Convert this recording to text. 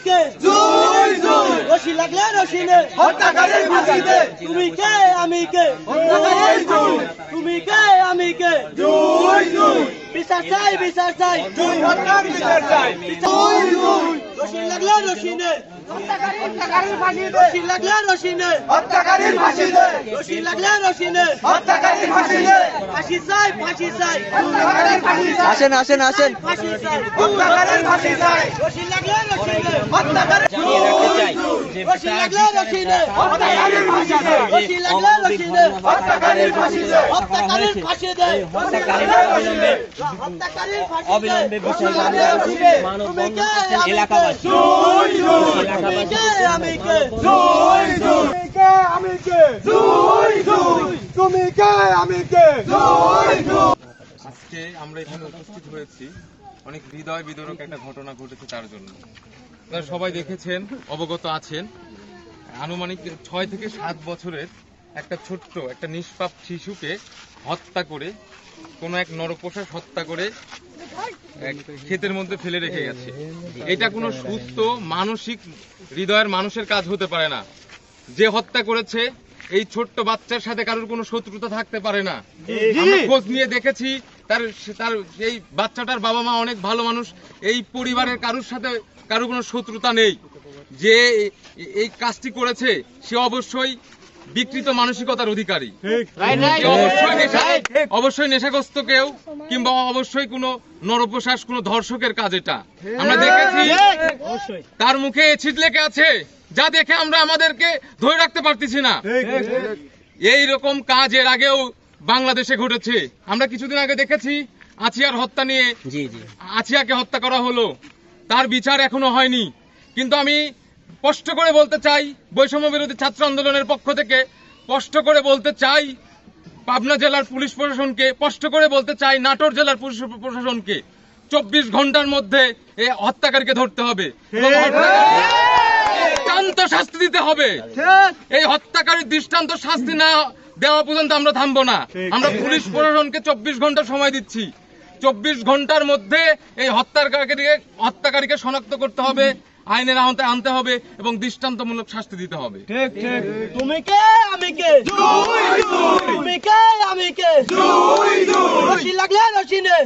কে রশি লাগলে রশি নে হত্যাকারীর ফাঁসি দে তুমি কে আমি কে তুমি কে আমি কে বিচার চাই রশি লাগলে রশি নে হত্যাকারীর ফাঁসি দে রশি লাগলে রশি নে হত্যাকারীর ফাঁসি দে রশি লাগলে রশি নে হত্যাকারীর ফাঁসি দে ফাঁসি চাই হত্যাকারীর ফাঁসি চাই আসেন ফাঁসি চাই হত্যাকারীর ফাঁসি চাই রশি লাগলে রশি নে হত্যাকারীর জানিয়ে রাখতে চাই যে রশি লাগলে রশি নে হত্যাকারীর ফাঁসি দে রশি লাগলে রশি নে হত্যাকারীর ফাঁসি দে হত্যাকারীর ফাঁসি দে হত্যাকারীর অবিলম্বে বিচার মানববন্ধন এলাকাবাসী আজকে আমরা এখানে উপস্থিত হয়েছি অনেক হৃদয় বিদারক একটা ঘটনা ঘটেছে তার জন্য। আপনারা সবাই দেখেছেন, অবগত আছেন, আনুমানিক 6 থেকে 7 বছরের একটা ছোট্ট একটা নিষ্পাপ শিশুকে হত্যা করে, কোন এক নরপোষা হত্যা করে ক্ষেতের মধ্যে ফেলে রেখে গেছে। এটা কোনো সুস্থ মানসিক হৃদয়ের মানুষের কাজ হতে পারে না। যে হত্যা করেছে এই ছোট্ট বাচ্চার সাথে কারোর কোনো শত্রুতা থাকতে পারে না। আমরা খোঁজ নিয়ে দেখেছি তার এই বাচ্চাটার বাবা মা অনেক ভালো মানুষ, এই পরিবারের কারোর সাথে কারোর কোনো শত্রুতা নেই। যে এই কাজটি করেছে সে অবশ্যই বিকৃত মানসিকতার অধিকারী, অবশ্যই নেশাগ্রস্ত কেউ, কিংবা অবশ্যই কোনো নরপোষাস কোনো ধর্ষকের কাজ। এটা আমরা দেখেছি, তার মুখে এসিড লেগে আছে, যা দেখে আমরা আমাদেরকে ধরে রাখতে পারতেছি না। এই রকম কাজ এর আগেও বাংলাদেশে ঘটেছে। আমরা কিছুদিন আগে দেখেছি আছিয়ার হত্যা নিয়ে, আছিয়াকে হত্যা করা হলো, তার বিচার এখনো হয়নি। কিন্তু আমি স্পষ্ট করে বলতে চাই, বৈষম্য বিরোধী ছাত্র আন্দোলনের পক্ষ থেকে স্পষ্ট করে বলতে চাই পাবনা জেলার পুলিশ প্রশাসনকে, স্পষ্ট করে বলতে চাই নাটোর জেলার পুলিশ প্রশাসনকে, 24 ঘন্টার মধ্যে এই হত্যাকারীকে ধরতে হবে, দৃষ্টান্ত শাস্তি দিতে হবে। এই হত্যাকারীর দৃষ্টান্ত শাস্তি না দেওয়া পর্যন্ত আমরা থামবো না। আমরা পুলিশ প্রশাসনকে 24 ঘন্টা সময় দিচ্ছি। 24 ঘন্টার মধ্যে এই হত্যাকারীকে শনাক্ত করতে হবে, আইনের আওতায় আনতে হবে এবং দৃষ্টান্তমূলক শাস্তি দিতে হবে। তুমি কে আমি কে তুমি কে আমি কে রশি লাগলে রশি নে